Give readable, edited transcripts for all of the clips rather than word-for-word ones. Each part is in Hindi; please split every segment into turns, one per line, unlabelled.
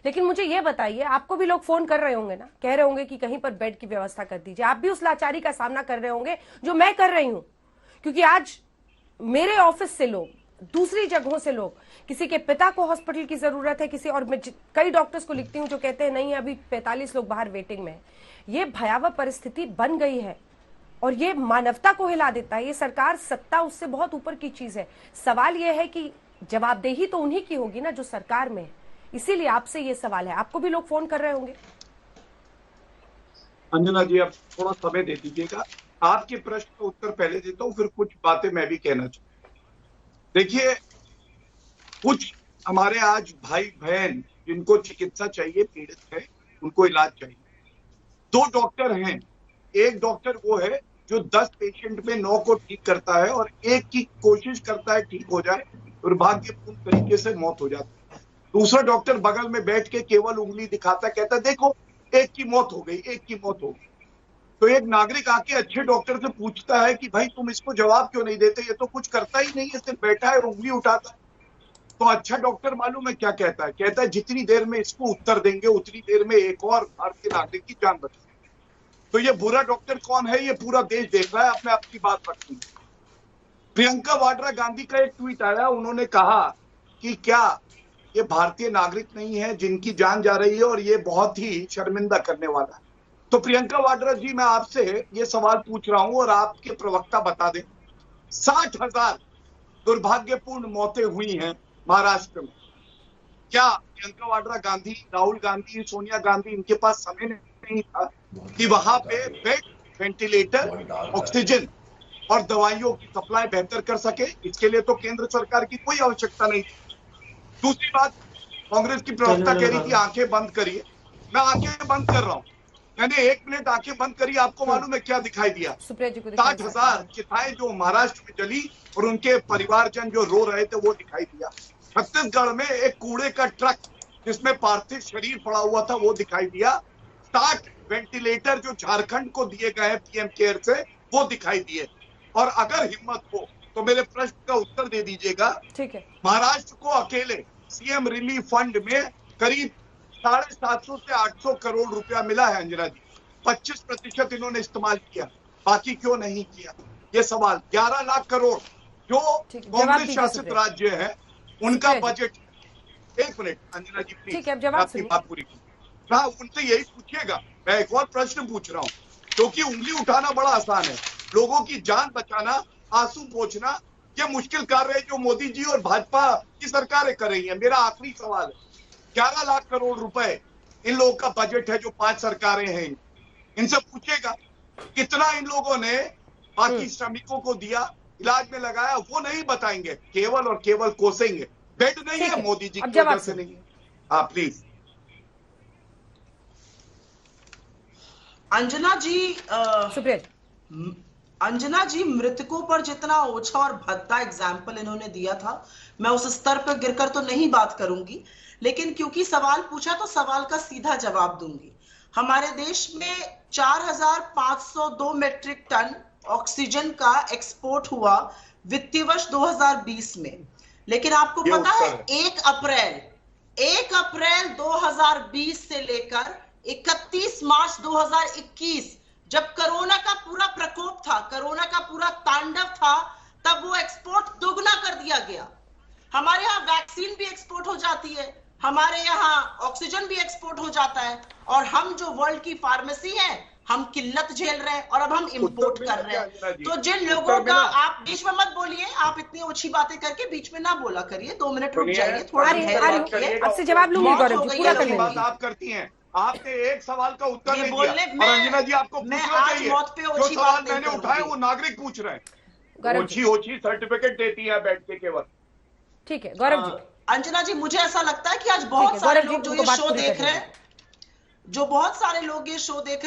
लेकिन मुझे ये बताइए, आपको भी लोग फोन कर रहे होंगे ना, कह रहे होंगे कि कहीं पर बेड की व्यवस्था कर दीजिए। आप भी उस लाचारी का सामना कर रहे होंगे जो मैं कर रही हूं, क्योंकि आज मेरे ऑफिस से लोग, दूसरी जगहों से लोग, किसी के पिता को हॉस्पिटल की जरूरत है, किसी और, मैं कई डॉक्टर्स को लिखती हूं जो कहते हैं नहीं अभी 45 लोग बाहर वेटिंग में हैं। ये भयावह परिस्थिति बन गई है और ये मानवता को हिला देता है। ये सरकार, सत्ता उससे बहुत ऊपर की चीज है। सवाल ये है कि जवाबदेही तो उन्हीं की होगी ना जो सरकार में है। इसीलिए आपसे ये सवाल है। आपको भी लोग फोन कर रहे होंगे।
अंजना जी, अब थोड़ा समय दे दीजिएगा। आपके प्रश्न का उत्तर पहले देता हूँ, फिर कुछ बातें मैं भी कहना चाहूँ। देखिए, कुछ हमारे आज भाई बहन जिनको चिकित्सा चाहिए, पीड़ित है, उनको इलाज चाहिए। 2 डॉक्टर हैं। एक डॉक्टर वो है जो 10 पेशेंट में 9 को ठीक करता है और एक की कोशिश करता है ठीक हो जाए, दुर्भाग्यपूर्ण तरीके से मौत हो जाती है। दूसरा डॉक्टर बगल में बैठ के केवल उंगली दिखाता, कहता देखो एक की मौत हो गई, एक की मौत हो गई। तो एक नागरिक आके अच्छे डॉक्टर से पूछता है कि भाई तुम इसको जवाब क्यों नहीं देते, ये तो कुछ करता ही नहीं है, सिर्फ बैठा है और उंगली उठाता है। तो अच्छा डॉक्टर मालूम है क्या कहता है? कहता है जितनी देर में इसको उत्तर देंगे उतनी देर में एक और भारतीय नागरिक की जान बचेगी। तो ये बुरा डॉक्टर कौन है, ये पूरा देश देख रहा है। अपने आपकी बात रखती है। प्रियंका वाड्रा गांधी का एक ट्वीट आया, उन्होंने कहा कि क्या ये भारतीय नागरिक नहीं है जिनकी जान जा रही है, और ये बहुत ही शर्मिंदा करने वाला है। तो प्रियंका वाड्रा जी, मैं आपसे ये सवाल पूछ रहा हूं और आपके प्रवक्ता बता दें, 60,000 दुर्भाग्यपूर्ण मौतें हुई हैं महाराष्ट्र में। क्या प्रियंका वाड्रा गांधी, राहुल गांधी, सोनिया गांधी, इनके पास समय नहीं था कि वहां पे बेड, वेंटिलेटर, ऑक्सीजन और दवाइयों की सप्लाई बेहतर कर सके? इसके लिए तो केंद्र सरकार की कोई आवश्यकता नहीं थी। दूसरी बात, कांग्रेस की प्रवक्ता कह रही थी आंखें बंद करिए। मैं आंखें बंद कर रहा हूं। मैंने 1 मिनट आंखें बंद करी, आपको मालूम है क्या दिखाई दिया? 60,000 चिताएं जो महाराष्ट्र में जली और उनके परिवारजन जो रो रहे थे वो दिखाई दिया। छत्तीसगढ़ में एक कूड़े का ट्रक जिसमें पार्थिव शरीर पड़ा हुआ था वो दिखाई दिया। 60 वेंटिलेटर जो झारखंड को दिए गए हैं पीएम केयर से, वो दिखाई दिए। और अगर हिम्मत हो तो मेरे प्रश्न का उत्तर दे दीजिएगा।
ठीक है।
महाराष्ट्र को अकेले सीएम रिलीफ फंड में करीब 750 से 800 करोड़ रुपया मिला है अंजना जी। 25% इन्होंने इस्तेमाल किया, बाकी क्यों नहीं किया? ये सवाल। 11 लाख करोड़ जो कांग्रेस शासित राज्य है उनका बजट। 1 मिनट अंजना जी प्लीज,
ठीक है, अब जवाब
आपकी बात पूरी की। हाँ, उनसे यही पूछिएगा। मैं एक और प्रश्न पूछ रहा हूँ, क्योंकि उंगली उठाना बड़ा आसान है, लोगों की जान बचाना, आंसू पोंछना, ये मुश्किल कार्य है जो मोदी जी और भाजपा की सरकारें कर रही है। मेरा आखिरी सवाल है, 11 लाख करोड़ रुपए इन लोगों का बजट है जो 5 सरकारें हैं, इनसे पूछेगा कितना इन लोगों ने बाकी श्रमिकों को दिया, इलाज में लगाया, वो नहीं बताएंगे, केवल और केवल कोसेंगे। बेड नहीं है मोदी जी की वजह से नहीं है। हाँ प्लीज।
अंजना जी, मृतकों पर जितना ओछा और भद्दा एग्जाम्पल इन्होंने दिया था, मैं उस स्तर पर गिरकर तो नहीं बात करूंगी, लेकिन क्योंकि सवाल पूछा तो सवाल का सीधा जवाब दूंगी। हमारे देश में 4,502 मेट्रिक टन ऑक्सीजन का एक्सपोर्ट हुआ वित्तीय वर्ष 2020 में, लेकिन आपको पता है 1 अप्रैल 2020 से लेकर 31 मार्च 2021 जब कोरोना का पूरा प्रकोप था, कोरोना का पूरा तांडव था, तब वो एक्सपोर्ट दोगुना कर दिया गया। हमारे यहाँ वैक्सीन भी एक्सपोर्ट हो जाती है, हमारे यहाँ ऑक्सीजन भी एक्सपोर्ट हो जाता है, और हम जो वर्ल्ड की फार्मेसी है हम किल्लत झेल रहे हैं और अब हम इंपोर्ट कर रहे हैं। तो जिन लोगों का, आप बीच में मत बोलिए, आप इतनी अच्छी बातें करके बीच में ना बोला करिए, 2 मिनट रुक जाइए, थोड़ा
आपसे जवाब लूंगी गौरव जी, पूरा कर लेंगे।
बात आप करती हैं, आपने एक सवाल का उत्तर नहीं दिया। और अंजना जी आपको पूछना चाहिए, जो सवाल मैंने उठाए वो नागरिक पूछ रहे हैं। ओछी सर्टिफिकेट देती है बैठ के केवल।
ठीक है गौरव जी।
अंजना जी, मुझे ऐसा लगता है कि आज बहुत सारे लोग जो ये शो देख रहे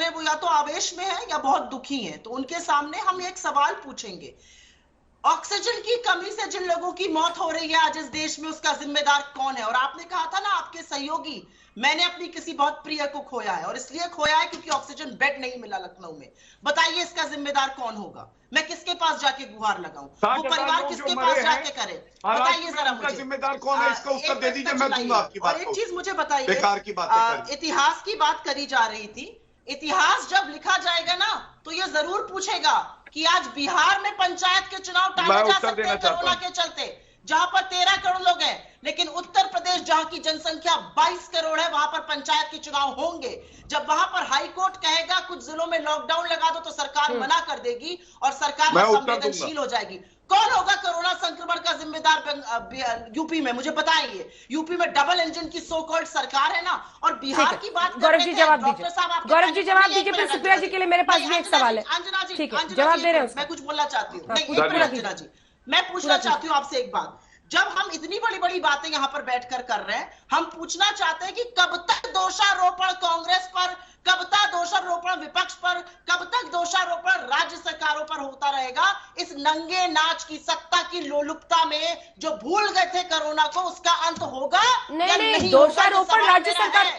हैं, वो या तो आवेश में है या बहुत दुखी हैं, तो उनके सामने हम एक सवाल पूछेंगे ऑक्सीजन की कमी से जिन लोगों की मौत हो रही है आज इस देश में, उसका जिम्मेदार कौन है? और आपने कहा था ना आपके सहयोगी, मैंने अपनी किसी बहुत प्रिय को खोया है, और इसलिए खोया है क्योंकि ऑक्सीजन बेड नहीं मिला लखनऊ में। बताइए इसका जिम्मेदार कौन होगा? मैं किसके पास जाके गुहार लगाऊं? वो परिवार किसके पास जाके करे? बताइए जरा मुझे।
जिम्मेदार कौन है इसका उत्तर दे दीजिए, मैं दूंगा आपकी बात।
और एक चीज मुझे बताइए,
बेकार की बात,
इतिहास की बात करी जा रही थी। इतिहास जब लिखा जाएगा ना तो ये जरूर पूछेगा कि आज बिहार में पंचायत के चुनाव टाले जा सकते हैं कोरोना के चलते, जहां पर 13 करोड़ लोग हैं, लेकिन उत्तर प्रदेश जहां की जनसंख्या 22 करोड़ है, वहां पर पंचायत के चुनाव होंगे। जब वहां पर हाई कोर्ट कहेगा कुछ जिलों में लॉकडाउन लगा दो, तो सरकार मना कर देगी और सरकार संवेदनशील हो जाएगी। कौन होगा कोरोना संक्रमण का जिम्मेदार यूपी में? मुझे बताएंगे। यूपी में डबल इंजन की सो कॉल्ड सरकार है ना, और बिहार की बात
गौरव जी जवाब दीजिए, गौरव जी जवाब दीजिए। फिर सुप्रिया जी के लिए मेरे पास भी एक सवाल है।
अंजना जी,
ठीक है, जवाब दे रहे हैं।
मैं कुछ बोलना चाहती हूँ।
अंजना
जी, मैं पूछना चाहती हूँ आपसे एक बात। जब हम इतनी बड़ी बड़ी बातें यहाँ पर बैठकर कर रहे हैं, हम पूछना चाहते हैं कि कब तक दोषारोपण कांग्रेस पर, कब तक दोषारोपण विपक्ष पर, कब तक दोषारोपण राज्य सरकारों पर होता रहेगा? इस नंगे नाच की सत्ता की लोलुपता में जो भूल गए थे कोरोना को, उसका अंत होगा?
नहीं, दोषारोपण राज्य सरकार